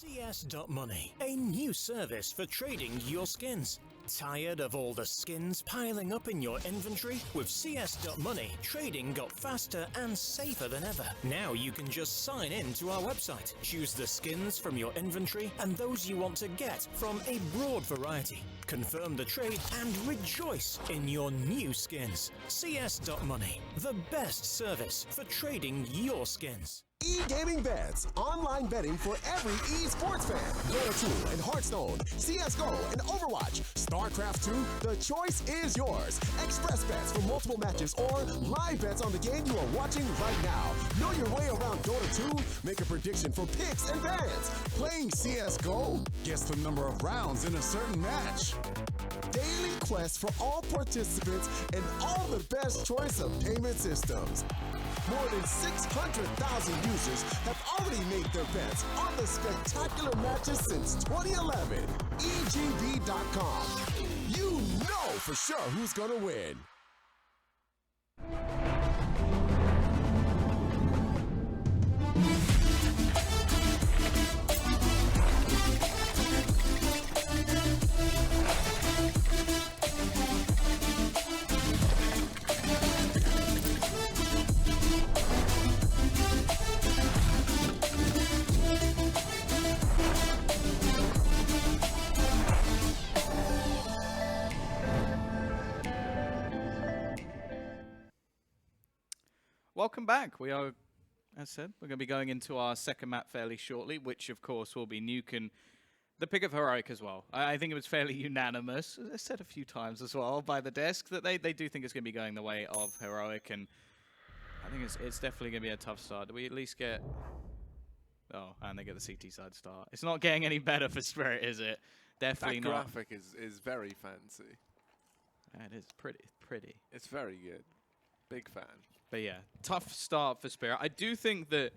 CS.Money, a new service for trading your skins. Tired of all the skins piling up in your inventory? With CS.Money, trading got faster and safer than ever. Now you can just sign in to our website, choose the skins from your inventory and those you want to get from a broad variety. Confirm the trade and rejoice in your new skins. CS.Money, the best service for trading your skins. E-gaming bets, online betting for every esports fan. Dota 2 and Hearthstone, CSGO and Overwatch, StarCraft 2, the choice is yours. Express bets for multiple matches or live bets on the game you are watching right now. Know your way around Dota 2, make a prediction for picks and bans. Playing CSGO, guess the number of rounds in a certain match. Daily quests for all participants and all the best choice of payment systems. More than 600,000 users have already made their bets on the spectacular matches since 2011. EGB.com. You know for sure who's gonna win. Welcome back. We are, as I said, we're going to be going into our second map fairly shortly, which of course will be nuke and the pick of Heroic as well. I think it was fairly unanimous, as I said a few times as well, by the desk, that they do think it's going to be going the way of Heroic, and I think it's definitely going to be a tough start. Do we at least get... Oh, and they get the CT side start. It's not getting any better for Spirit, is it? Definitely that not. graphic is very fancy. It is pretty. It's very good. Big fan. But yeah, tough start for Spirit. I do think that...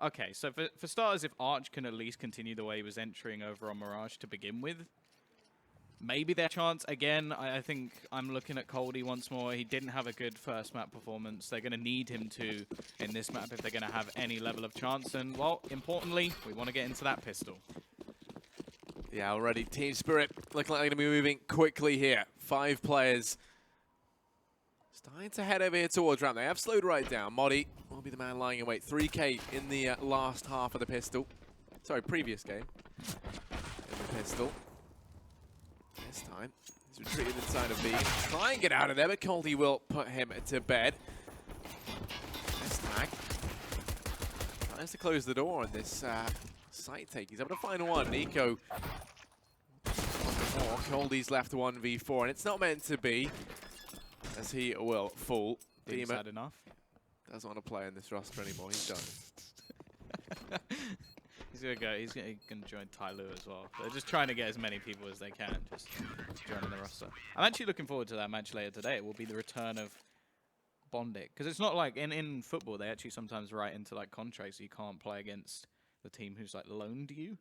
Okay, so for starters, if Arch can at least continue the way he was entering over on Mirage to begin with, maybe their chance. Again, I think I'm looking at Coldy once more. He didn't have a good first map performance. They're going to need him to in this map if they're going to have any level of chance. And, well, importantly, we want to get into that pistol. Yeah, already Team Spirit looking like they're going to be moving quickly here. 5 players starting to head over here towards ramp. They have slowed right down. Modi will be the man lying in wait. 3K in the last half of the pistol. Sorry, previous game. In the pistol. This time, he's retreated inside of B. Try and get out of there, but Coldy will put him to bed. This tag. Tries to close the door on this site take. He's able to find one. Nico. Coldy's left 1v4, and it's not meant to be, as he will fall. Is that enough? Doesn't want to play in this roster anymore. He's done. He's gonna go. He's gonna join Tyloo as well. They're just trying to get as many people as they can, just joining the roster. I'm actually looking forward to that match later today. It will be the return of Bondic, because it's not like in football they actually sometimes write into like contracts so you can't play against the team who's like loaned you.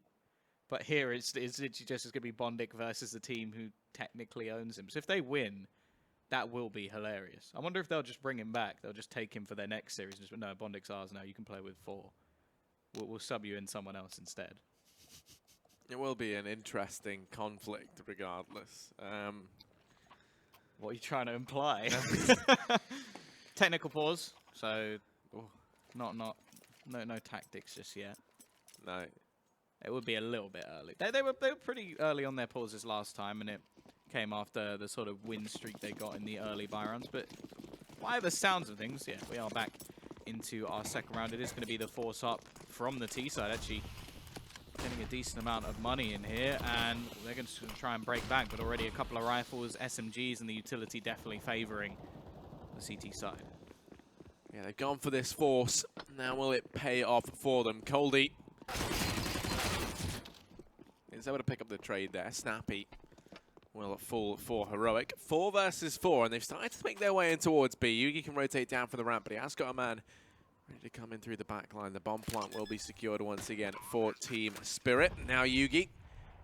But here it's literally just gonna be Bondic versus the team who technically owns him. So if they win, that will be hilarious. I wonder if they'll just bring him back. They'll just take him for their next series. Just, no, Bondic's ours now. You can play with 4. We'll sub you in someone else instead. It will be an interesting conflict regardless. What are you trying to imply? Technical pause. So, no tactics just yet. No. It would be a little bit early. They were pretty early on their pauses last time, and it came after the sort of win streak they got in the early buy rounds. But by the sounds of things, yeah, we are back into our second round. It is going to be the force up from the T side, actually getting a decent amount of money in here, and they're going to try and break back, but already a couple of rifles, SMGs, and the utility definitely favoring the CT side. Yeah, they've gone for this force. Now will it pay off for them? Coldy is able to pick up the trade there. Snappy will fall for Heroic. 4 versus 4, and they've started to make their way in towards B. Yugi can rotate down for the ramp, but he has got a man ready to come in through the back line. The bomb plant will be secured once again for Team Spirit. Now Yugi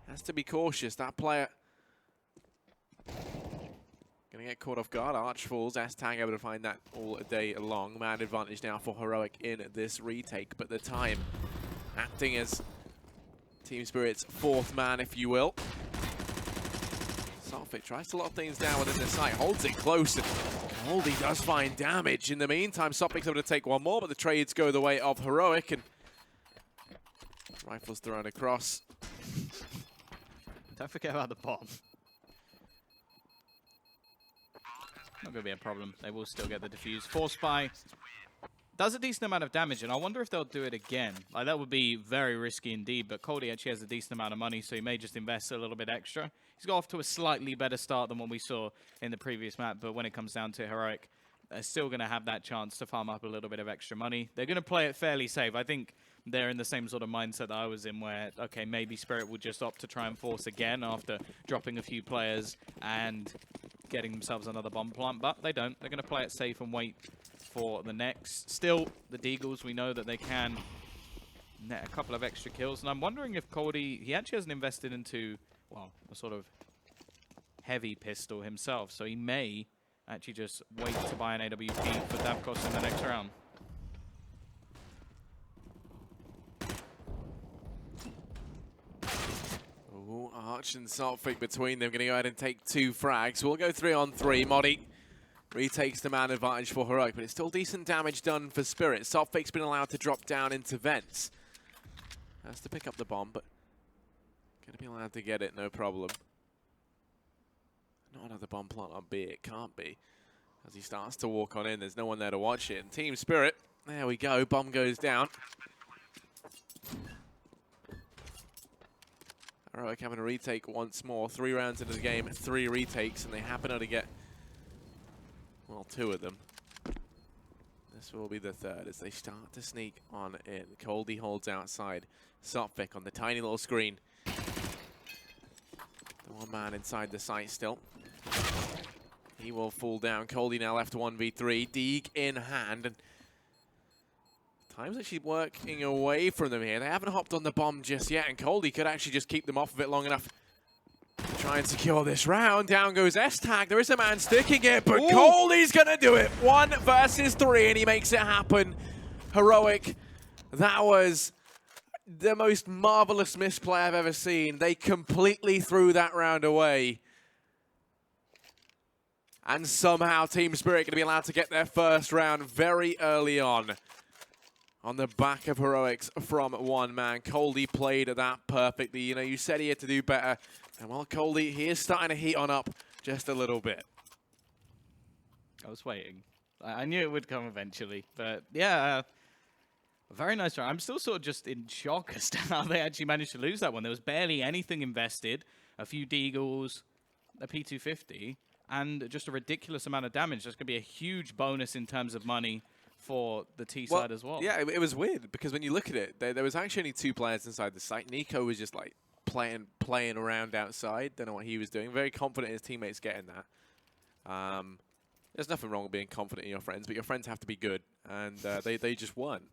has to be cautious. That player going to get caught off guard. Arch falls. S-Tag able to find that all day long. Man advantage now for Heroic in this retake, but the time acting as Team Spirit's fourth man, if you will. Saltfic tries to lock things down within the site, holds it close, and Goldie does find damage. In the meantime, Saltfic's able to take one more, but the trades go the way of Heroic, and rifles thrown across. Don't forget about the bomb. Not going to be a problem. They will still get the defuse. Force Spy does a decent amount of damage, and I wonder if they'll do it again. Like, that would be very risky indeed, but Cody actually has a decent amount of money, so he may just invest a little bit extra. He's got off to a slightly better start than what we saw in the previous map, but when it comes down to Heroic, they're still going to have that chance to farm up a little bit of extra money. They're going to play it fairly safe. I think they're in the same sort of mindset that I was in, where, okay, maybe Spirit will just opt to try and force again after dropping a few players and getting themselves another bomb plant, but they don't. They're going to play it safe and wait for the next. Still, the Deagles, we know that they can net a couple of extra kills, and I'm wondering if Cody, he actually hasn't invested into, well, a sort of heavy pistol himself, so he may actually just wait to buy an AWP for Davkos in the next round. Ooh, Arch and Saltfic between them, going to go ahead and take 2 frags. We'll go 3-on-3. Modi retakes the man advantage for Heroic, but it's still decent damage done for Spirit. Saltfic's been allowed to drop down into vents. Has to pick up the bomb, but going to be allowed to get it, no problem. Not another bomb plant on B, it can't be. As he starts to walk on in, there's no one there to watch it. And Team Spirit, there we go, bomb goes down. Heroic having a retake once more. 3 rounds into the game, 3 retakes, and they happen to get, well, 2 of them. This will be the 3rd as they start to sneak on in. Coldy holds outside. Saltfic on the tiny little screen. The one man inside the site still. He will fall down. Coldy now left 1v3. Deeg in hand. And time's actually working away from them here. They haven't hopped on the bomb just yet, and Coldy could actually just keep them off of it long enough to try and secure this round. Down goes S-Tag. There is a man sticking it, but Coldy's going to do it. 1 versus 3, and he makes it happen. Heroic, that was the most marvelous misplay I've ever seen. They completely threw that round away. And somehow Team Spirit going to be allowed to get their first round very early on the back of Heroics from one man. Coldy played that perfectly. You know, you said he had to do better. And well, Coldy, he is starting to heat on up just a little bit. I was waiting. I knew it would come eventually. But yeah, very nice round. I'm still sort of just in shock as to how they actually managed to lose that one. There was barely anything invested. A few Deagles, a P250, and just a ridiculous amount of damage. That's going to be a huge bonus in terms of money for the T side as well. Yeah, it was weird because when you look at it, there was actually only 2 players inside the site. Nico was just like playing around outside. Don't know what he was doing. Very confident his teammates getting that. There's nothing wrong with being confident in your friends, but your friends have to be good, and they just weren't.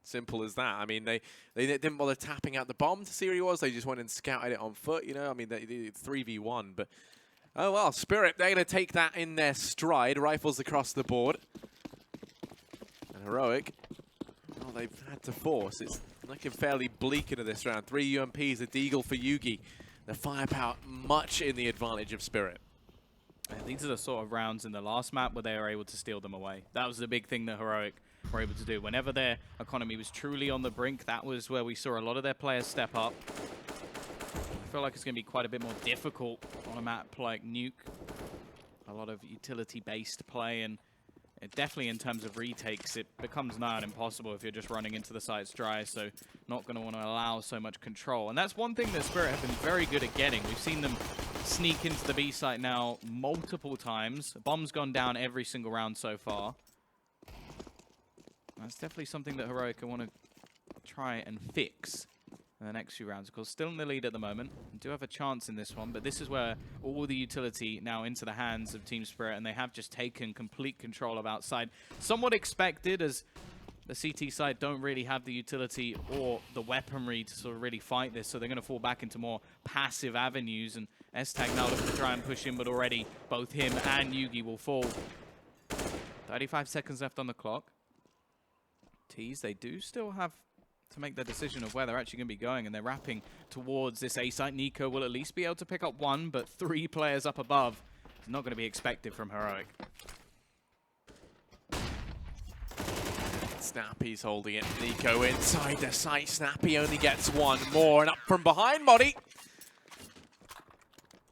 Simple as that. I mean, they didn't bother tapping out the bomb to see where he was. They just went and scouted it on foot. You know, I mean, they 3v1, but oh well. Spirit, they're going to take that in their stride. Rifles across the board. And Heroic, well, they've had to force. It's looking fairly bleak into this round. 3 UMPs, a Deagle for Yugi. The firepower much in the advantage of Spirit. And these are the sort of rounds in the last map where they were able to steal them away. That was the big thing that Heroic were able to do. Whenever their economy was truly on the brink, that was where we saw a lot of their players step up. I feel like it's going to be quite a bit more difficult on a map like Nuke. A lot of utility-based play, and definitely in terms of retakes, it becomes nigh on impossible if you're just running into the sites dry, so not going to want to allow so much control. And that's one thing that Spirit have been very good at getting. We've seen them sneak into the B site now multiple times. Bomb's gone down every single round so far. That's definitely something that Heroic want to try and fix in the next few rounds. Of course, still in the lead at the moment. Do have a chance in this one, but this is where all the utility now into the hands of Team Spirit, and they have just taken complete control of outside. Somewhat expected, as the CT side don't really have the utility or the weaponry to sort of really fight this, so they're going to fall back into more passive avenues, and S-Tag now looking to try and push in, but already both him and Yugi will fall. 35 seconds left on the clock. Tees, they do still have to make the decision of where they're actually going to be going, and they're wrapping towards this A site. Nico will at least be able to pick up one, but 3 players up above is not going to be expected from Heroic. Snappy's holding it. Nico inside the site. Snappy only gets one more, and up from behind, Modi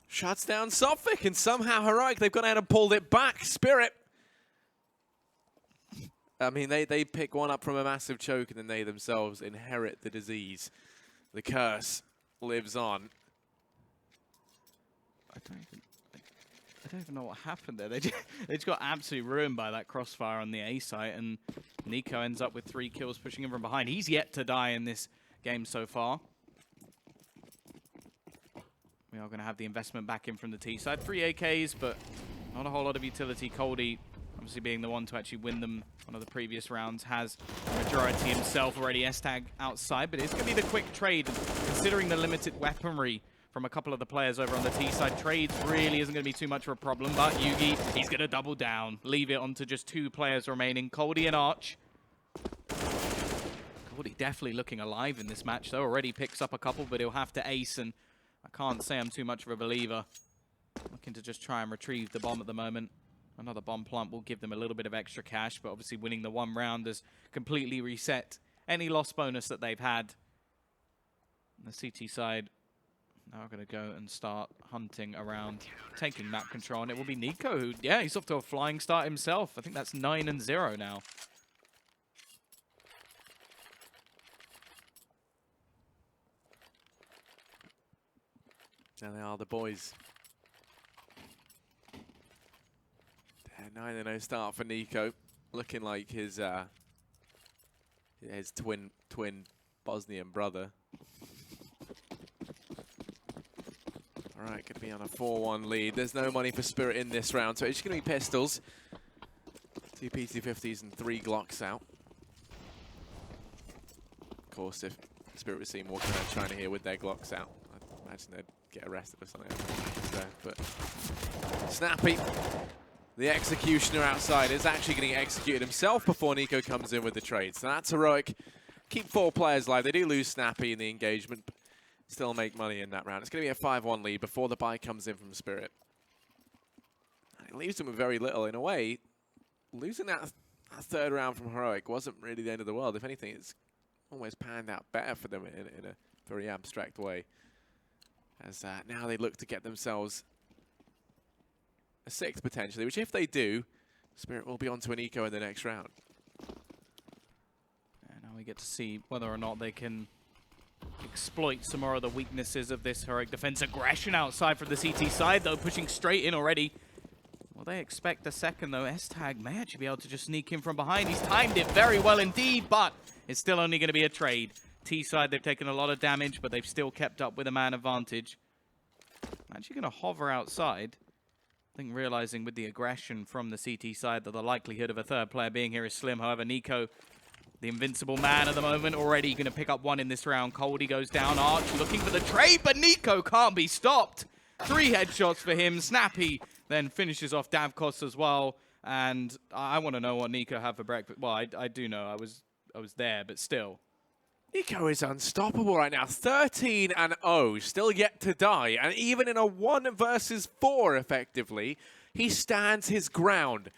shuts down Sophic, and somehow Heroic, they've gone ahead and pulled it back. Spirit, I mean, they pick one up from a massive choke, and then they themselves inherit the disease. The curse lives on. I don't even know what happened there. They just got absolutely ruined by that crossfire on the A site, and Nico ends up with 3 kills, pushing him from behind. He's yet to die in this game so far. We are going to have the investment back in from the T side. 3 AKs, but not a whole lot of utility. Coldy, obviously being the one to actually win them one of the previous rounds, has the majority himself already. S-tag outside, but it's going to be the quick trade. Considering the limited weaponry from a couple of the players over on the T side, trades really isn't going to be too much of a problem, but Yugi, he's going to double down. Leave it onto just 2 players remaining, Coldy and Arch. Coldy definitely looking alive in this match, though. Already picks up a couple, but he'll have to ace, and I can't say I'm too much of a believer. Looking to just try and retrieve the bomb at the moment. Another bomb plant will give them a little bit of extra cash, but obviously winning the 1 round has completely reset any loss bonus that they've had. On the CT side, now we're going to go and start hunting around, taking map control, and it will be Nico who, yeah, he's off to a flying start himself. I think that's 9-0 now. There they are, the boys. 9-0 start for Nico. Looking like his twin Bosnian brother. All right, going to be on a 4-1 lead. There's no money for Spirit in this round, so it's just going to be pistols. 2 PT-50s and 3 Glocks out. Of course, if Spirit was seen walking around China here with their Glocks out, I imagine they'd get arrested or something. So, but Snappy, the executioner outside, is actually getting executed himself before Nico comes in with the trade. So that's Heroic. Keep 4 players live. They do lose Snappy in the engagement, but still make money in that round. It's going to be a 5-1 lead before the buy comes in from Spirit. And it leaves them with very little. In a way, losing that 3rd round from Heroic wasn't really the end of the world. If anything, it's almost panned out better for them in a very abstract way. As now they look to get themselves a 6th potentially, which if they do, Spirit will be on to an eco in the next round. And now we get to see whether or not they can exploit some more of the weaknesses of this Heroic defense. Aggression outside from the CT side, though, pushing straight in already. Well, they expect a second, though. S-tag may actually be able to just sneak in from behind. He's timed it very well indeed, but it's still only going to be a trade. T side, they've taken a lot of damage, but they've still kept up with a man advantage. I'm actually going to hover outside. I think realizing with the aggression from the CT side that the likelihood of a 3rd player being here is slim. However, Nico, the invincible man at the moment, already going to pick up 1 in this round. Coldy goes down. Arch looking for the trade, but Nico can't be stopped. 3 headshots for him. Snappy then finishes off Davkos as well. And I want to know what Nico had for breakfast. Well, I do know. I was there, but still. Nico is unstoppable right now. 13-0, still yet to die. And even in a 1 versus 4, effectively, he stands his ground.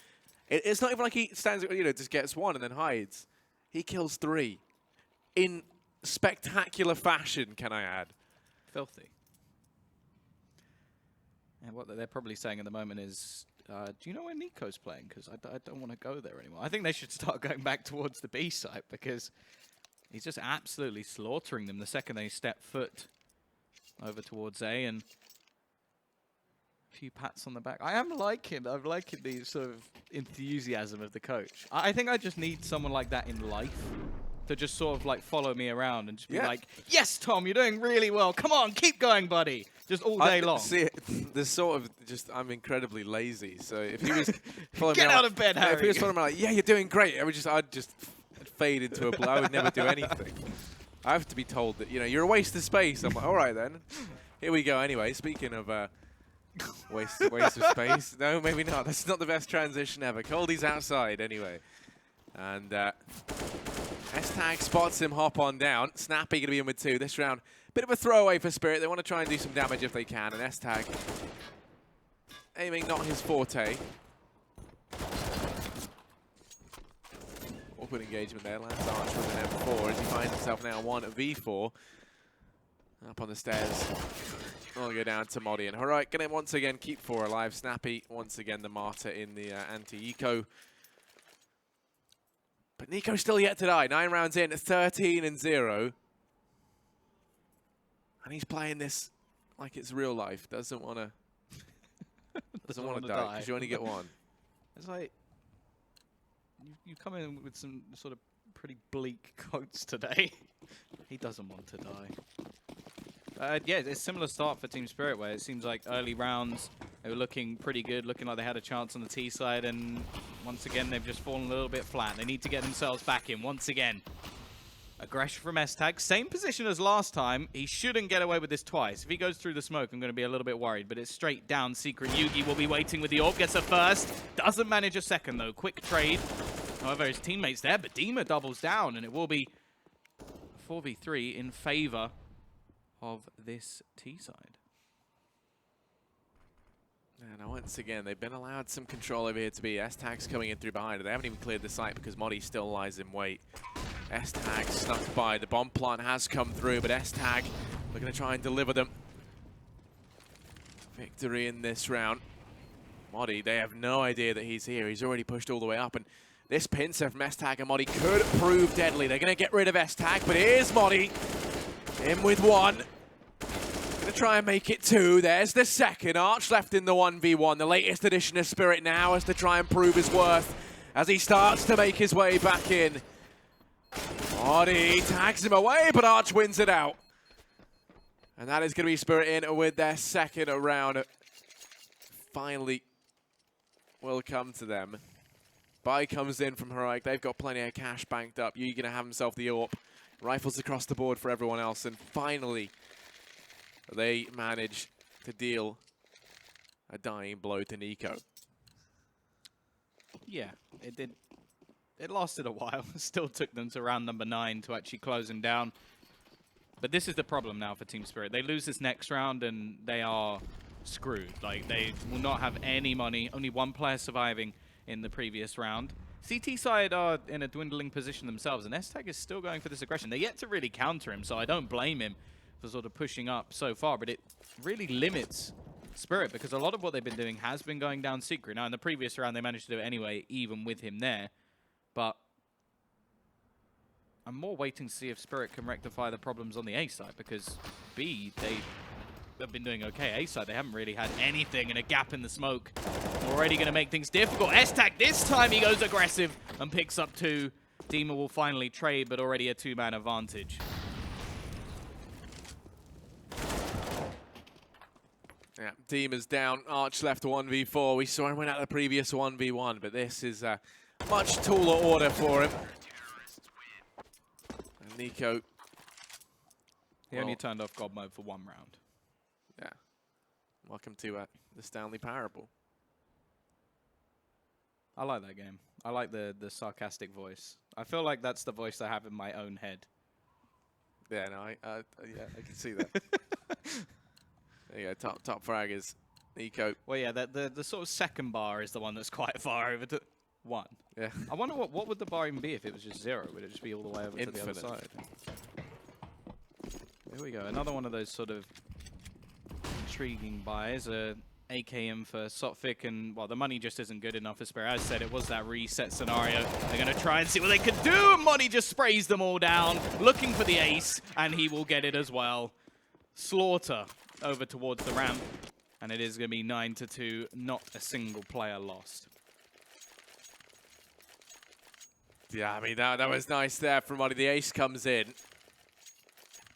It's not even like he stands, just gets 1 and then hides. He kills 3 in spectacular fashion, can I add? Filthy. And what they're probably saying at the moment is, do you know where Nico's playing? Because I don't want to go there anymore. I think they should start going back towards the B site, because he's just absolutely slaughtering them the second they step foot over towards A, and a few pats on the back. I'm liking the sort of enthusiasm of the coach. I think I just need someone like that in life to just sort of like follow me around and just be like, yes, Tom, you're doing really well. Come on, keep going, buddy. Just all day long. See, there's sort of just, I'm incredibly lazy. So if he was following Get me out of bed, Harry. If he was following me like, yeah, you're doing great, I'd just fade into a blur. I would never do anything. I have to be told that, you're a waste of space. I'm like, all right then. Here we go. Anyway, speaking of waste of space. No, maybe not. That's not the best transition ever. Coldy's outside anyway. And S-Tag spots him hop on down. Snappy going to be in with 2 this round. Bit of a throwaway for Spirit. They want to try and do some damage if they can. And S-Tag aiming not his forte. Awkward engagement there. Lands Arch with an M4 as he finds himself now 1v4. Up on the stairs. We'll go down to Modi. And Heroic going to once again keep 4 alive. Snappy once again the martyr in the anti-eco. But Nico's still yet to die. 9 rounds in, 13-0. And he's playing this like it's real life. Doesn't want to die because you only get 1. It's like you come in with some sort of pretty bleak quotes today. He doesn't want to die. Yeah, it's a similar start for Team Spirit where it seems like early rounds they were looking pretty good, looking like they had a chance on the T side, and once again they've just fallen a little bit flat. They need to get themselves back in once again. Aggression from S-Tag, same position as last time. He shouldn't get away with this twice. If he goes through the smoke, I'm going to be a little bit worried, but it's straight down. Secret Yugi will be waiting with the orb, gets a first, doesn't manage a second though. Quick trade. However, his teammates there, but Dima doubles down, and it will be 4v3 in favor of this T side. And once again, they've been allowed some control over here to be. S-Tag's coming in through behind. They haven't even cleared the site because Modi still lies in wait. S-Tag snuck by. The bomb plant has come through, but S-Tag, they're going to try and deliver them victory in this round. Modi, they have no idea that he's here. He's already pushed all the way up, and this pincer from S-Tag and Modi could prove deadly. They're going to get rid of S-Tag, but here's Modi in with 1. Going to try and make it 2. There's the second. Arch left in the 1v1. The latest addition of Spirit now has to try and prove his worth as he starts to make his way back in. Modi tags him away, but Arch wins it out. And that is going to be Spirit in with their second round. Finally will come to them. Buy comes in from Heroic. They've got plenty of cash banked up. You're going to have himself the AWP. Rifles across the board for everyone else. And finally, they manage to deal a dying blow to Nico. Yeah, it did. It lasted a while. It still took them to round number 9 to actually close him down. But this is the problem now for Team Spirit. They lose this next round and they are screwed. Like, they will not have any money. Only 1 player surviving in the previous round. CT side are in a dwindling position themselves, and S-Tag is still going for this aggression. They're yet to really counter him, so I don't blame him for sort of pushing up so far, but it really limits Spirit because a lot of what they've been doing has been going down Secret. Now, in the previous round, they managed to do it anyway, even with him there. But I'm more waiting to see if Spirit can rectify the problems on the A side, because B, they've been doing okay. A side, they haven't really had anything, and a gap in the smoke already going to make things difficult. S-Tag, this time he goes aggressive and picks up 2. Dima will finally trade, but already a 2-man advantage. Yeah, Dima's down. Arch left 1v4. We saw him win out the previous 1v1, but this is a much taller order for him. And Nico, he only turned off God mode for 1 round. Yeah. Welcome to the Stanley Parable. I like that game. I like the sarcastic voice. I feel like that's the voice I have in my own head. Yeah, no, I can see that. There you go, top fraggers, Nico. Well, yeah, the sort of second bar is the one that's quite far over to 1. Yeah. I wonder what would the bar even be if it was just 0? Would it just be all the way over to the other side? Here we go, another one of those sort of intriguing buys. AKM for Sotfik, and well, the money just isn't good enough for Spirit. As I said, it was that reset scenario. They're going to try and see what they can do, and Money just sprays them all down, looking for the ace, and he will get it as well. Slaughter over towards the ramp, and it is going to be 9-2, not a single player lost. Yeah, I mean, that was nice there from Money. The ace comes in.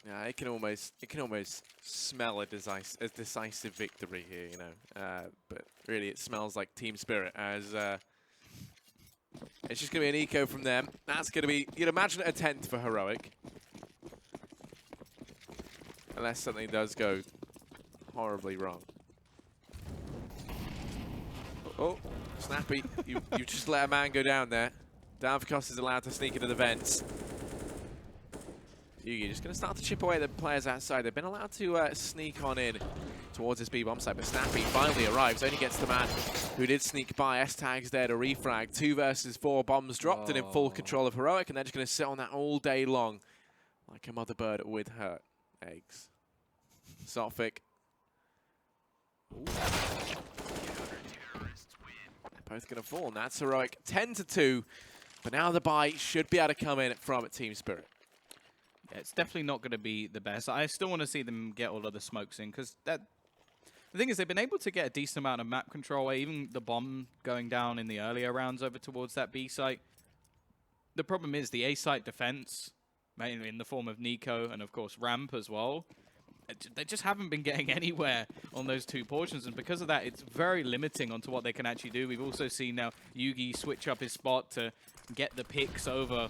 Yeah, it can almost smell a decisive victory here, you know. But really, it smells like Team Spirit, as it's just going to be an eco from them. That's going to be, you'd imagine, a 10th for Heroic. Unless something does go horribly wrong. Oh, Snappy, you just let a man go down there. Downforcos is allowed to sneak into the vents. Yugi just going to start to chip away the players outside. They've been allowed to sneak on in towards this B-bomb site, but Snappy finally arrives, only gets the man who did sneak by. S-Tag's there to refrag. 2 versus 4 bombs dropped and in full control of Heroic, and they're just going to sit on that all day long like a mother bird with her eggs. Sophic. Both going to fall, and that's Heroic 10-2, but now the buy should be able to come in from Team Spirit. Yeah, it's definitely not going to be the best. I still want to see them get all of the smokes in, because the thing is, they've been able to get a decent amount of map control, even the bomb going down in the earlier rounds over towards that B site. The problem is the A site defense, mainly in the form of Nico and, of course, Ramp as well. They just haven't been getting anywhere on those 2 portions, and because of that, it's very limiting onto what they can actually do. We've also seen now Yugi switch up his spot to get the picks over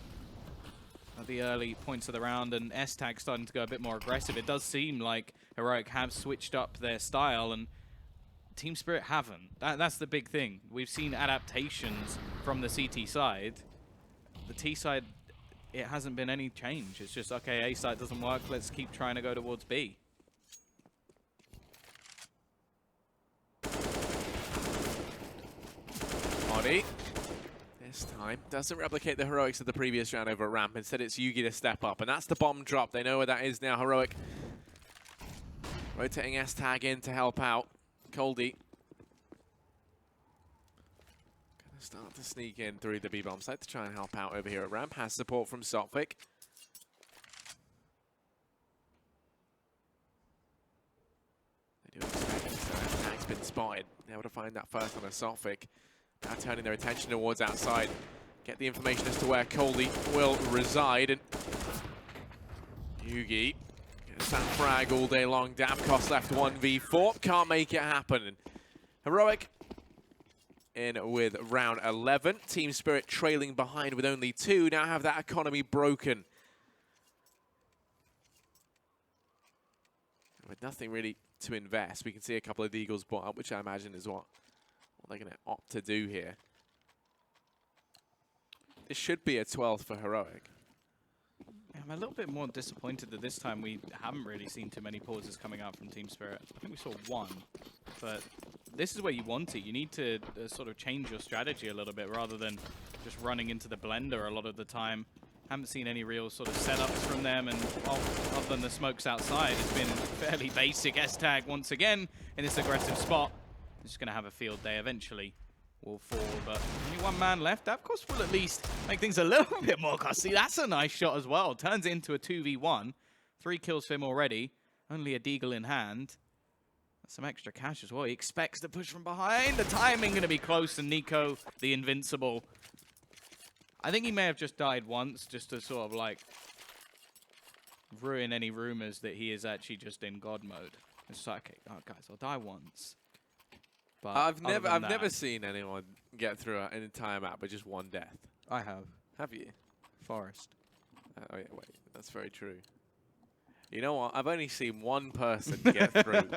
at the early points of the round, and S-Tag starting to go a bit more aggressive. It does seem like Heroic have switched up their style, and Team Spirit haven't. That's the big thing. We've seen adaptations from the CT side. The T side, it hasn't been any change. It's just, okay, A side doesn't work, let's keep trying to go towards B. Modi, this time, doesn't replicate the heroics of the previous round over at Ramp. Instead, it's Yugi to step up, and that's the bomb drop. They know where that is now. Heroic rotating S-Tag in to help out. Coldy gonna start to sneak in through the B-bomb site to try and help out over here at Ramp. Has support from Sophic. They do expect it, so S-Tag's been spotted. Able to find that first on a Sophic. Now turning their attention towards outside. Get the information as to where Coldy will reside. And Yugi gets that frag all day long. Dabkos left 1v4. Can't make it happen. And Heroic in with round 11. Team Spirit trailing behind with only 2. Now have that economy broken. With nothing really to invest. We can see a couple of Deagles bought up, which I imagine is what they're going to opt to do here. This should be a 12th for Heroic. Yeah, I'm a little bit more disappointed that this time we haven't really seen too many pauses coming out from Team Spirit. I think we saw 1, but this is where you want it. You need to sort of change your strategy a little bit rather than just running into the blender a lot of the time. Haven't seen any real sort of setups from them, and other than the smokes outside, it's been fairly basic. S-Tag once again in this aggressive spot. Just going to have a field day eventually. Will fall, but only 1 man left. That, of course, will at least make things a little bit more costly. That's a nice shot as well. Turns it into a 2v1. 3 kills for him already. Only a Deagle in hand. That's some extra cash as well. He expects to push from behind. The timing going to be close, and Nico, the invincible. I think he may have just died once, just to sort of like ruin any rumors that he is actually just in God mode. It's like, okay, oh, guys, I'll die once. But I've never seen anyone get through an entire map with just 1 death. I have. Have you? Forest. Oh yeah, wait, that's very true. You know what? I've only seen 1 person get through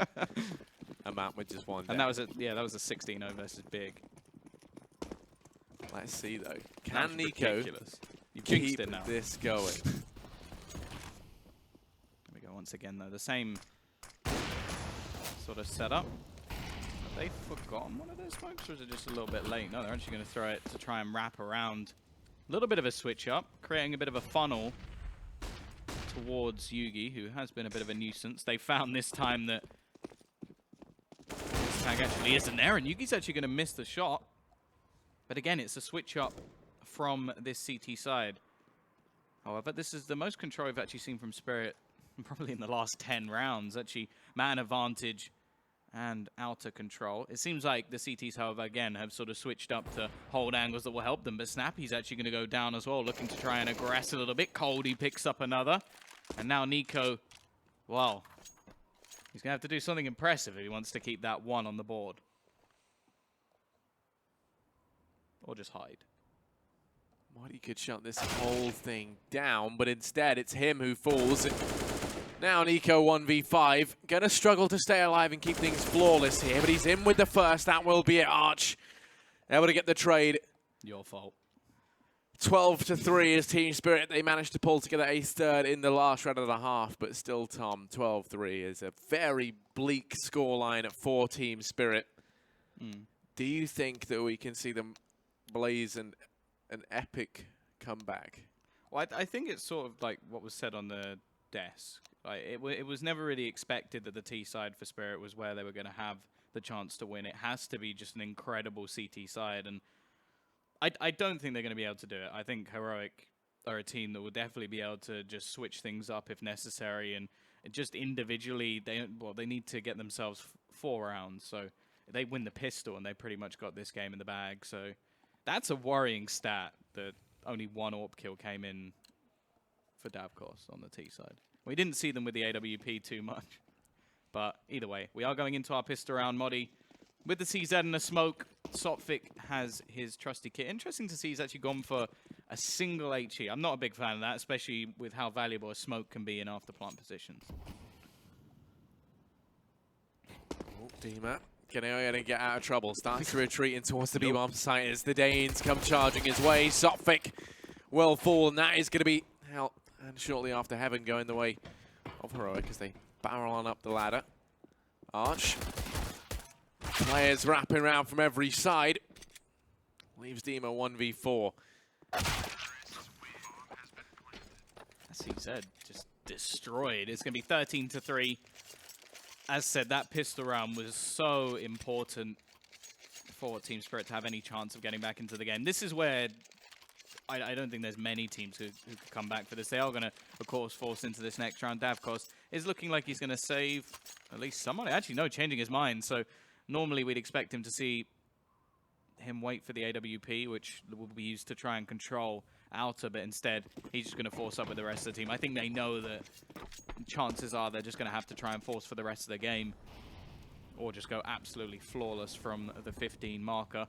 a map with just 1 death. And that was that was a 16-0 versus Big. Let's see though. Can Nico keep it now. This going? There we go once again though. The same sort of setup. Have they forgotten one of those smokes, or is it just a little bit late? No, they're actually going to throw it to try and wrap around. A little bit of a switch up, creating a bit of a funnel towards Yugi, who has been a bit of a nuisance. They found this time that this tag actually isn't there, and Yugi's actually going to miss the shot. But again, it's a switch up from this CT side. However, this is the most control we've actually seen from Spirit probably in the last 10 rounds. Actually, man advantage and outer control. It seems like the CTs, however, again, have sort of switched up to hold angles that will help them. But Snappy's actually going to go down as well, looking to try and aggress a little bit. Coldy picks up another. And now Nico, well, he's going to have to do something impressive if he wants to keep that 1 on the board. Or just hide. Modi could shut this whole thing down, but instead it's him who falls. Now Nico 1v5. Gonna struggle to stay alive and keep things flawless here, but he's in with the first. That will be it, Arch. Able to get the trade. Your fault. 12-3 is Team Spirit. They managed to pull together a third in the last round and a half, but still, Tom, 12-3 is a very bleak scoreline for Team Spirit. Do you think that we can see them blaze an epic comeback? Well, I think it's sort of like what was said on the desk. Like it was never really expected that the T side for Spirit was where they were going to have the chance to win. It has to be just an incredible CT side, and I don't think they're going to be able to do it. I think Heroic are a team that will definitely be able to just switch things up if necessary, and just individually, they need to get themselves 4 rounds. So they win the pistol, and they pretty much got this game in the bag. So that's a worrying stat that only 1 AWP kill came in for Davkos on the T side. We didn't see them with the AWP too much. But either way, we are going into our pistol round. Modi with the CZ and the smoke. Sophic has his trusty kit. Interesting to see he's actually gone for a single HE. I'm not a big fan of that, especially with how valuable a smoke can be in after plant positions. Oh, Dima gonna get out of trouble. Starts to retreat in towards the B-bomb site as the Danes come charging his way. Sophic will fall, and that is going to be out. And shortly after, Heaven going the way of Heroic as they barrel on up the ladder. Arch. Players wrapping around from every side. Leaves Dima 1v4. CZ just destroyed. It's going to be 13-3. As said, that pistol round was so important for Team Spirit to have any chance of getting back into the game. This is where I don't think there's many teams who could come back for this. They are going to, of course, force into this next round. Davkos is looking like he's going to save at least somebody. Actually, no, changing his mind. So normally we'd expect him to see him wait for the AWP, which will be used to try and control Outer, but instead he's just going to force up with the rest of the team. I think they know that chances are they're just going to have to try and force for the rest of the game, or just go absolutely flawless from the 15 marker.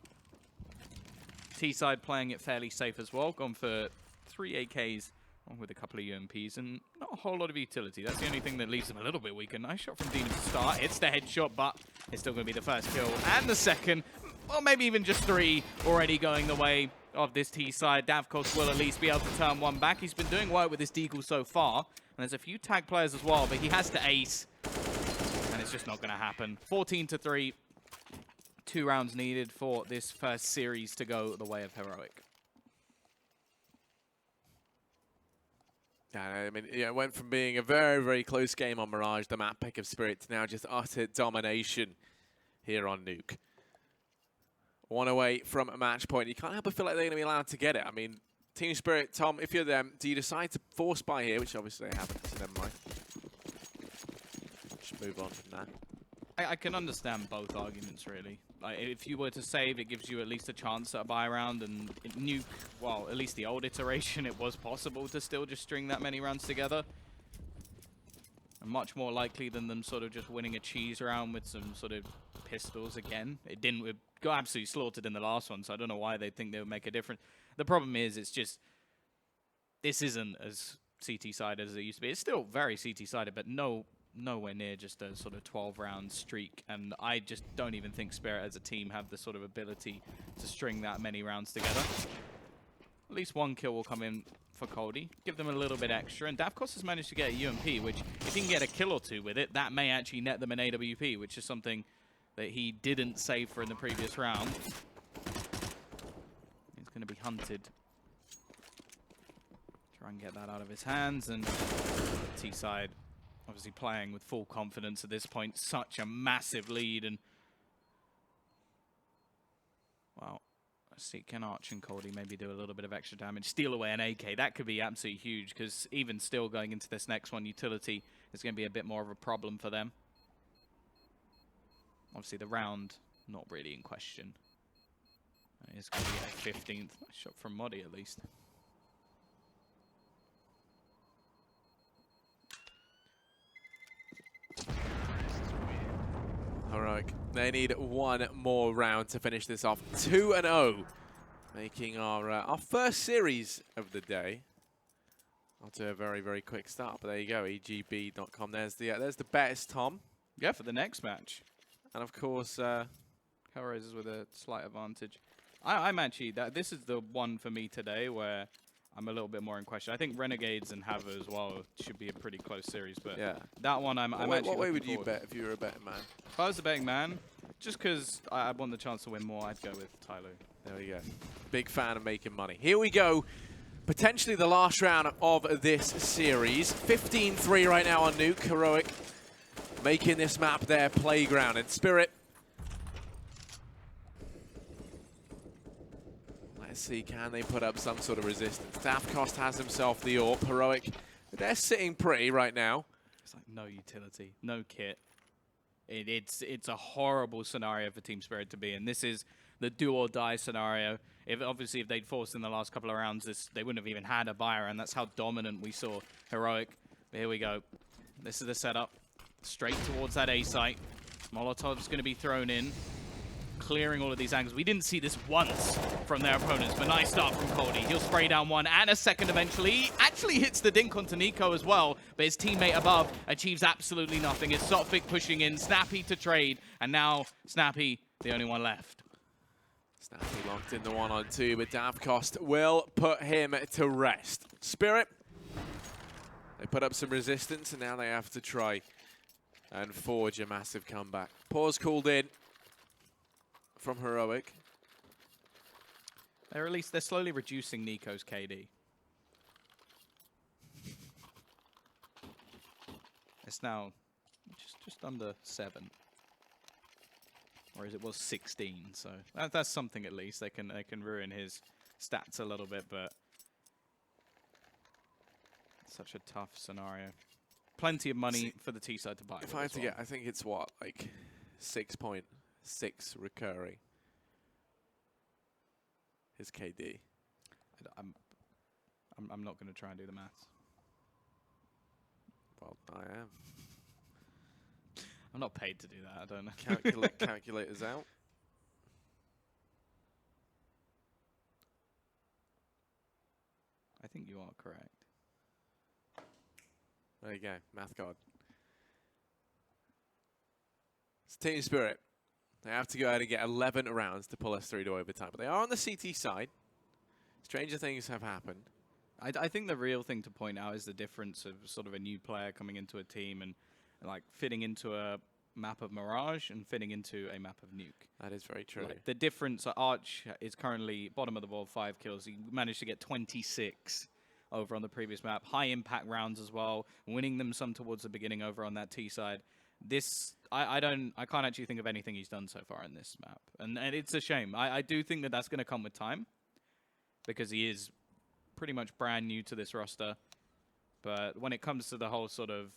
T-side playing it fairly safe as well, gone for 3 AKs with a couple of UMPs and not a whole lot of utility. That's the only thing that leaves them a little bit weaker. Nice shot from Demon to start. Hits the headshot, but it's still going to be the first kill and the second, or maybe even just 3 already going the way of this T-side. Davkos will at least be able to turn one back. He's been doing well with this deagle so far, and there's a few tag players as well, but he has to ace, and it's just not going to happen. 14-3. 2 rounds needed for this first series to go the way of Heroic. Yeah, I mean, it went from being a very, very close game on Mirage, the map pick of Spirit, to now just utter domination here on Nuke. 1 away from a match point. You can't help but feel like they're going to be allowed to get it. I mean, Team Spirit, Tom, if you're them, do you decide to force buy here, which obviously they haven't, so never mind. Just move on from that. I can understand both arguments, really. Like, if you were to save, it gives you at least a chance at a buy round, and Nuke, well, at least the old iteration, it was possible to still just string that many rounds together. And much more likely than them sort of just winning a cheese round with some sort of pistols again. It didn't, it got absolutely slaughtered in the last one, so I don't know why they think they would make a difference. The problem is, it's just, this isn't as CT-sided as it used to be. It's still very CT-sided, but nowhere near just a sort of 12-round streak, and I just don't even think Spirit as a team have the sort of ability to string that many rounds together. At least 1 kill will come in for Cody, give them a little bit extra, and Davkos has managed to get a UMP, which if he can get a kill or 2 with it, that may actually net them an AWP, which is something that he didn't save for in the previous round. He's going to be hunted. Try and get that out of his hands, and T-side obviously playing with full confidence at this point. Such a massive lead, and well, let's see, can Arch and Cody maybe do a little bit of extra damage, steal away an AK? That could be absolutely huge, because even still going into this next one, utility is going to be a bit more of a problem for them. Obviously the round not really in question. It's going to be a 15th. Nice shot from Modi at least. Heroic, they need 1 more round to finish this off. 2-0, making our first series of the day. After a very, very quick start, but there you go, egb.com. There's the bets, Tom. Yeah, for the next match. And of course, Hellraisers with a slight advantage. I'm actually this is the one for me today where I'm a little bit more in question. I think Renegades and Hava as well should be a pretty close series, but Yeah. that one I'm actually. What way looking would you forward. bet if you were a betting man? If I was a betting man, just because I want the chance to win more, I'd go with Tyloo. There we go. Big fan of making money. Here we go. Potentially the last round of this series. 15-3 right now on Nuke. Heroic making this map their playground. And Spirit. Let's see, can they put up some sort of resistance? Daftcost has himself the AWP. Heroic, they're sitting pretty right now. It's like no utility, no kit. It's a horrible scenario for Team Spirit to be in. This is the do or die scenario. Obviously if they'd forced in the last couple of rounds, they wouldn't have even had a buyer, and that's how dominant we saw Heroic. But here we go. This is the setup. Straight towards that A site. Molotov's going to be thrown in, clearing all of these angles. We didn't see this once from their opponents, but nice start from Cody. He'll spray down one and a second eventually. He actually hits the dink onto Nico as well, but his teammate above achieves absolutely nothing. It's Sotfik pushing in, Snappy to trade, and now Snappy, the only one left. Snappy locked in the 1-on-2, but Davcost will put him to rest. Spirit, they put up some resistance, and now they have to try and forge a massive comeback. Pause called in from Heroic. They're slowly reducing Nico's KD. It's now just under 7. Whereas it was 16, so that's something at least. They can ruin his stats a little bit, but such a tough scenario. Plenty of money for the T side to buy. If I had to get, I think it's what, like 6.6 recurring. His KD. I'm not going to try and do the maths. Well, I am. I'm not paid to do that. I don't know. Calculators out. I think you are correct. There you go, math god. It's Team Spirit. They have to go out and get 11 rounds to pull us through to overtime. But they are on the CT side. Stranger things have happened. I think the real thing to point out is the difference of sort of a new player coming into a team and like fitting into a map of Mirage and fitting into a map of Nuke. That is very true. Like, the difference, Arch is currently bottom of the world, 5 kills. He managed to get 26 over on the previous map. High impact rounds as well, winning them some towards the beginning over on that T side. This, I can't actually think of anything he's done so far in this map. And it's a shame. I do think that that's going to come with time because he is pretty much brand new to this roster. But when it comes to the whole sort of,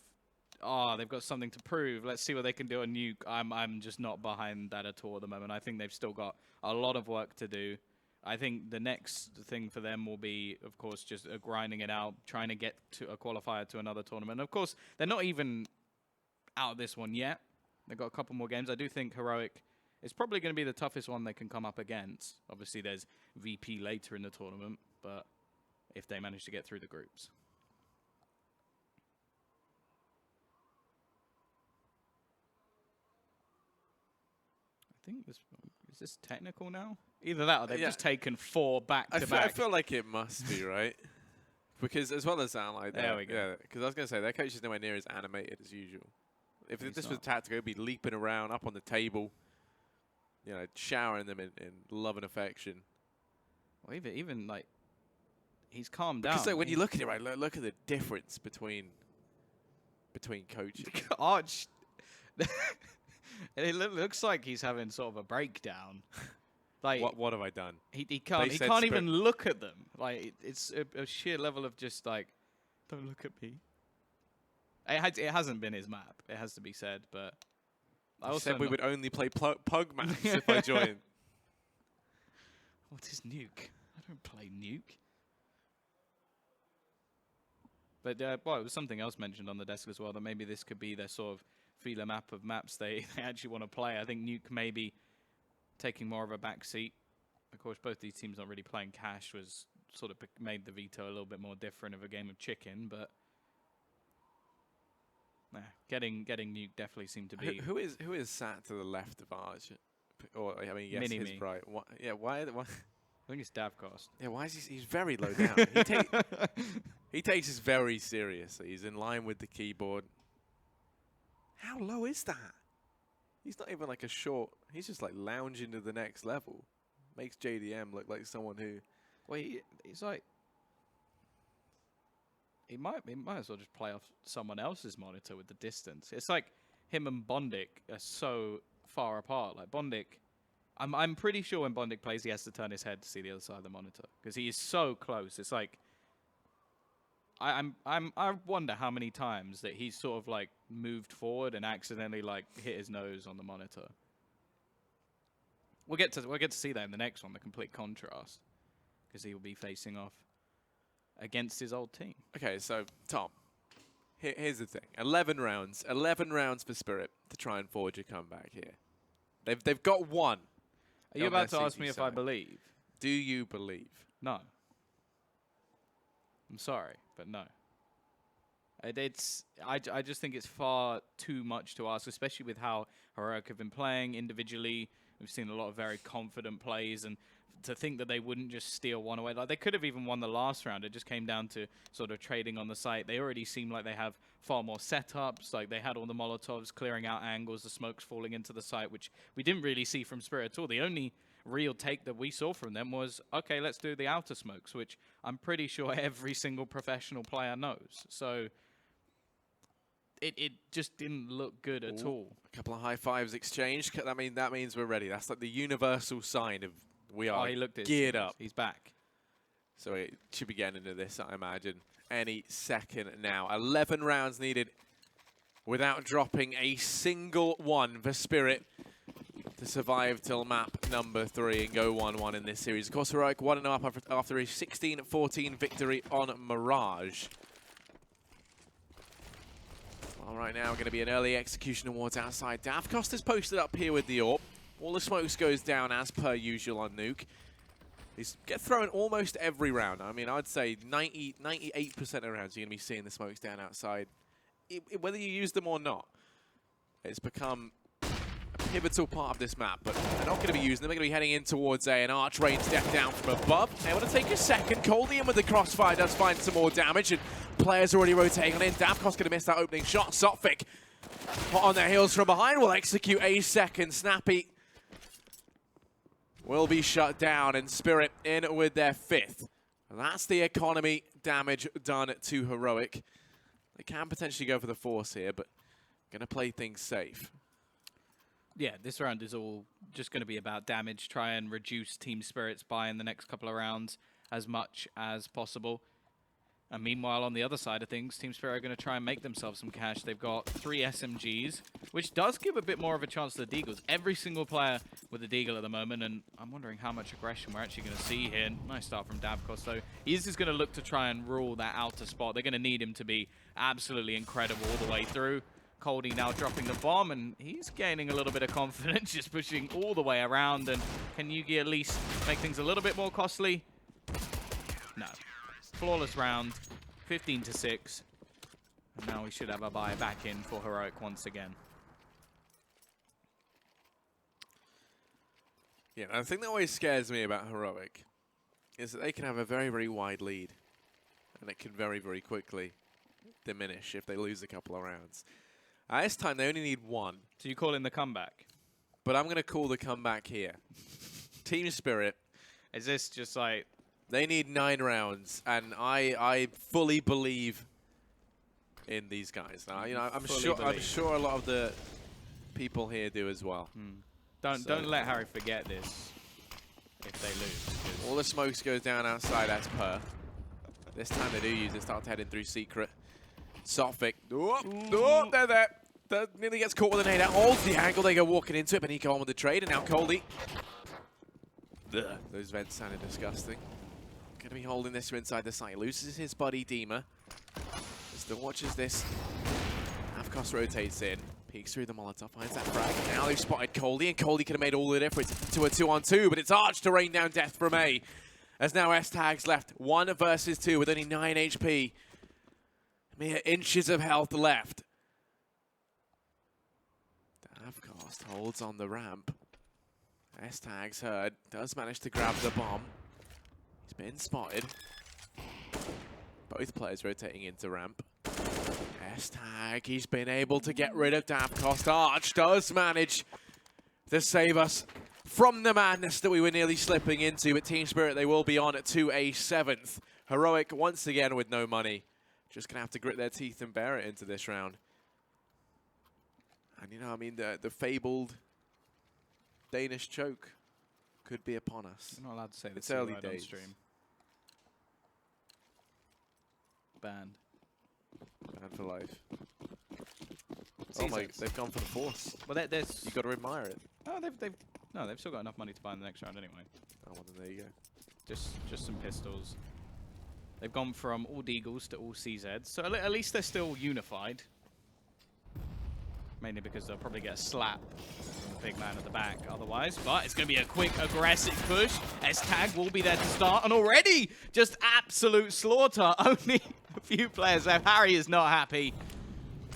they've got something to prove, let's see what they can do on Nuke, I'm just not behind that at all at the moment. I think they've still got a lot of work to do. I think the next thing for them will be, of course, just grinding it out, trying to get to a qualifier to another tournament. Of course, they're not even out of this one yet. They've got a couple more games. I do think Heroic is probably going to be the toughest one they can come up against. Obviously, there's VP later in the tournament, but if they manage to get through the groups. I think is this technical now? Either that or they've just taken 4 back-to-back. I feel like it must be, right? Because as well as that, like, there we go. Yeah, because I was going to say, their coach is nowhere near as animated as usual. If He's this not. was tactical, it'd be leaping around up on the table, you know, showering them in love and affection. Well, even like, he's calmed down. Because like, when you look at it, right, look at the difference between coaches. Arch, it looks like he's having sort of a breakdown. Like, What have I done? he can't even look at them. Like, it's a sheer level of just like, don't look at me. It hasn't been his map, it has to be said, but I also said we would only play pug maps if I joined. What is Nuke? I don't play Nuke. But well, it was something else mentioned on the desk as well, that maybe this could be their sort of feeler map of maps they actually want to play. I think Nuke maybe taking more of a back seat. Of course, both these teams not really playing cash was sort of made the veto a little bit more different of a game of chicken, but getting Nuke definitely seemed to be. Who is sat to the left of Arch? Or, I mean, yes, his Mini-me. bright. Yeah, why? I think it's Davcost. Yeah, why is he's very low down? He takes this very seriously. He's in line with the keyboard. How low is that? He's not even like a short. He's just like lounging to the next level. Makes JDM look like someone who. Well, he's like. He might as well just play off someone else's monitor with the distance. It's like him and Bondic are so far apart. Like Bondic, I'm pretty sure when Bondic plays, he has to turn his head to see the other side of the monitor because he is so close. It's like I wonder how many times that he's sort of like moved forward and accidentally like hit his nose on the monitor. We'll get to see that in the next one, the complete contrast, because he will be facing off against his old team. Okay, so Tom, here's the thing: 11 rounds for Spirit to try and forge a comeback here. They've got one. Are you about to ask me if I believe? Do you believe? No. I'm sorry, but no. I just think it's far too much to ask, especially with how Heroic have been playing individually. We've seen a lot of very confident plays, and to think that they wouldn't just steal one away. Like, they could have even won the last round. It just came down to sort of trading on the site. They already seem like they have far more setups. Like, they had all the Molotovs clearing out angles, the smokes falling into the site, which we didn't really see from Spirit at all. The only real take that we saw from them was, okay, let's do the outer smokes, which I'm pretty sure every single professional player knows. So it just didn't look good at all. A couple of high fives exchanged. That means we're ready. That's like the universal sign of we are geared up. He's back. So it should be getting into this, I imagine, any second now. 11 rounds needed without dropping a single one for Spirit to survive till map number 3 and go 1-1 in this series. Of course, Heroic 1-0 up after a 16-14 victory on Mirage. Well, right now, going to be an early execution towards outside. Davcost is posted up here with the AWP. All the smokes goes down as per usual on Nuke. He's get thrown almost every round. I mean, I'd say 98% of rounds you're going to be seeing the smokes down outside. Whether you use them or not, it's become a pivotal part of this map. But they're not going to be using them. They're going to be heading in towards A, and Arch Rain step down from above. Able to take a second. Coldian with the crossfire does find some more damage, and players already rotating on in. Davcost going to miss that opening shot. Sotfik hot on their heels from behind will execute a second. Snappy will be shut down, and Spirit in with their 5th. That's the economy damage done to Heroic. They can potentially go for the force here, but going to play things safe. Yeah, this round is all just going to be about damage. Try and reduce Team Spirit's buy in the next couple of rounds as much as possible. And meanwhile, on the other side of things, Team Spirit are going to try and make themselves some cash. They've got 3 SMGs, which does give a bit more of a chance to the Deagles. Every single player with a Deagle at the moment, and I'm wondering how much aggression we're actually going to see here. Nice start from Davcost. So he's just going to look to try and rule that outer spot. They're going to need him to be absolutely incredible all the way through. Coldy now dropping the bomb, and he's gaining a little bit of confidence, just pushing all the way around. And can Yugi at least make things a little bit more costly? No. Flawless round, 15-6. And now we should have a buy back in for Heroic once again. Yeah, the thing that always scares me about Heroic is that they can have a very, very wide lead. And it can very, very quickly diminish if they lose a couple of rounds. This time, they only need 1. So you call in the comeback? But I'm going to call the comeback here. Team Spirit. Is this just like... They need 9 rounds, and I fully believe in these guys. Now, you know, I'm sure a lot of the people here do as well. Don't let Harry forget this if they lose. All the smokes goes down outside as per. This time they do use it, start heading through secret. Sotfik. Oh, they're there. That nearly gets caught with a nade out. Holds the angle, they go walking into it, but Nico on with the trade, and now Coldy. Those vents sounded disgusting. Going to be holding this inside the site. Loses his buddy, Dima. Still watches this. Davcost rotates in. Peeks through the Molotov. Finds that frag. Now they've spotted Coldy, and Coldy could have made all the difference to a 2-on-2, but it's Arch to rain down death from A. As now S-Tags left. 1 versus 2 with only 9 HP. Mere inches of health left. Davcost holds on the ramp. S-Tag's heard, does manage to grab the bomb. He's been spotted. Both players rotating into ramp. S-Tag, he's been able to get rid of Davkost. Arch does manage to save us from the madness that we were nearly slipping into, but Team Spirit, they will be on to a 7th. Heroic, once again, with no money. Just going to have to grit their teeth and bear it into this round. And, you know, I mean, the fabled Danish choke could be upon us. I'm not allowed to say It's this early on days. stream. Banned. Banned for life. Oh my, they've gone for the force. Well, there's... You've got to admire it. Oh, they've still got enough money to buy in the next round anyway. Oh, well, then there you go. Just some pistols. They've gone from all Deagles to all CZs, so at least they're still unified. Mainly because they'll probably get a slap from the big man at the back otherwise. But it's going to be a quick, aggressive push. S-Tag will be there to start. And already, just absolute slaughter. Only a few players left. Harry is not happy.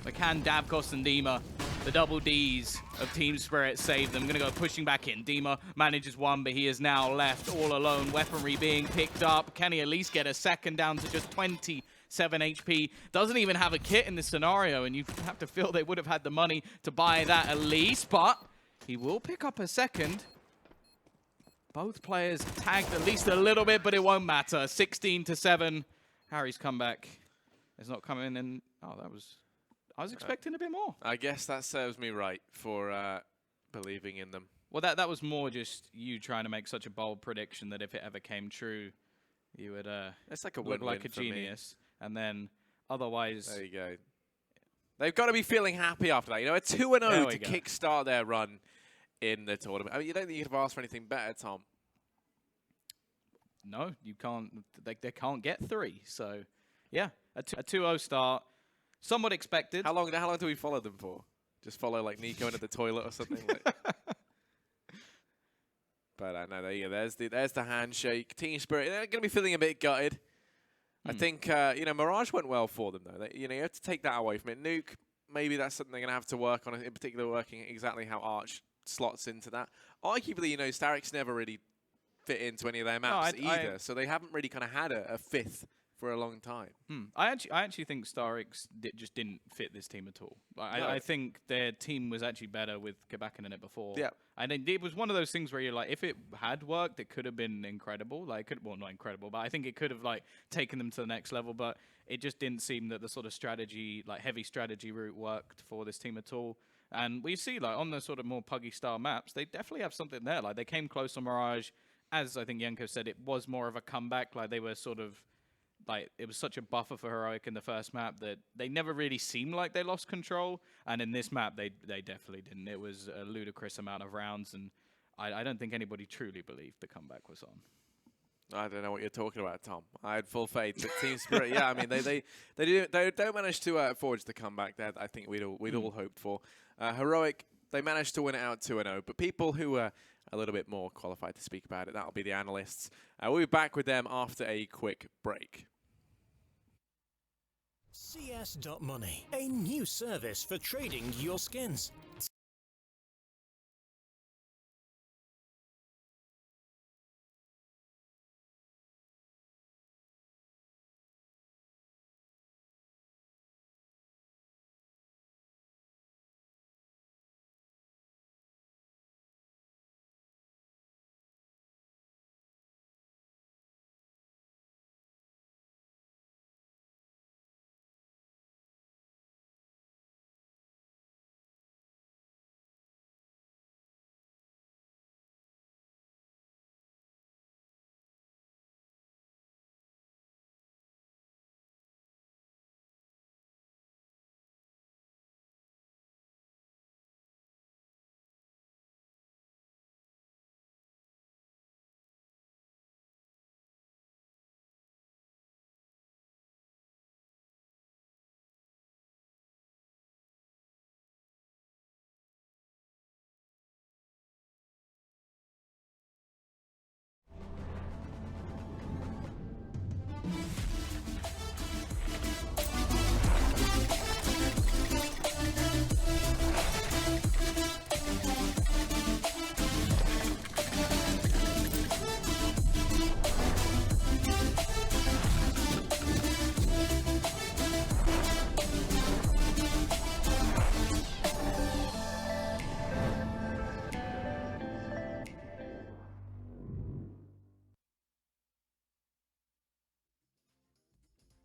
But can Davkost and Dima, the double Ds of Team Spirit, save them? Going to go pushing back in. Dima manages one, but he is now left all alone. Weaponry being picked up. Can he at least get a second down to just 27 HP? Doesn't even have a kit in this scenario, and you have to feel they would have had the money to buy that at least, but he will pick up a second. Both players tagged at least a little bit, but it won't matter. 16-7. Harry's comeback is not coming in. Oh, I was expecting a bit more. I guess that serves me right for believing in them. Well, that was more just you trying to make such a bold prediction that if it ever came true, you would it's like a look win-win like a for me. genius. And then otherwise... There you go. They've got to be feeling happy after that. You know, a 2-0 to kickstart their run in the tournament. I mean, you don't think you could have asked for anything better, Tom? No, you can't. They can't get 3. So, yeah, a 2-0 start. Somewhat expected. How long do we follow them for? Just follow like Nico into the toilet or something? Like. But no, there you go. There's the handshake. Team Spirit, they're going to be feeling a bit gutted. I think, you know, Mirage went well for them, though. You know, you have to take that away from it. Nuke, maybe that's something they're going to have to work on, in particular working exactly how Arch slots into that. Arguably, you know, Starrick's never really fit into any of their maps either, so they haven't really kind of had a 5th for a long time. I actually think Starix just didn't fit this team at all. I think their team was actually better with Quebecan in it before. Yeah. And it was one of those things where you're like, if it had worked, it could have been incredible. Like, well, not incredible, but I think it could have like taken them to the next level. But it just didn't seem that the sort of strategy, like heavy strategy route, worked for this team at all. And we see like on the sort of more puggy style maps, they definitely have something there. Like they came close on Mirage, as I think Yenko said, it was more of a comeback. Like they were sort of. Like, it was such a buffer for Heroic in the first map that they never really seemed like they lost control. And in this map, they definitely didn't. It was a ludicrous amount of rounds, and I don't think anybody truly believed the comeback was on. I don't know what you're talking about, Tom. I had full faith that Team Spirit, yeah, I mean, they don't manage to forge the comeback that I think we'd all hoped for. Heroic, they managed to win it out 2-0, but people who are a little bit more qualified to speak about it, that'll be the analysts. We'll be back with them after a quick break. CS.Money, a new service for trading your skins.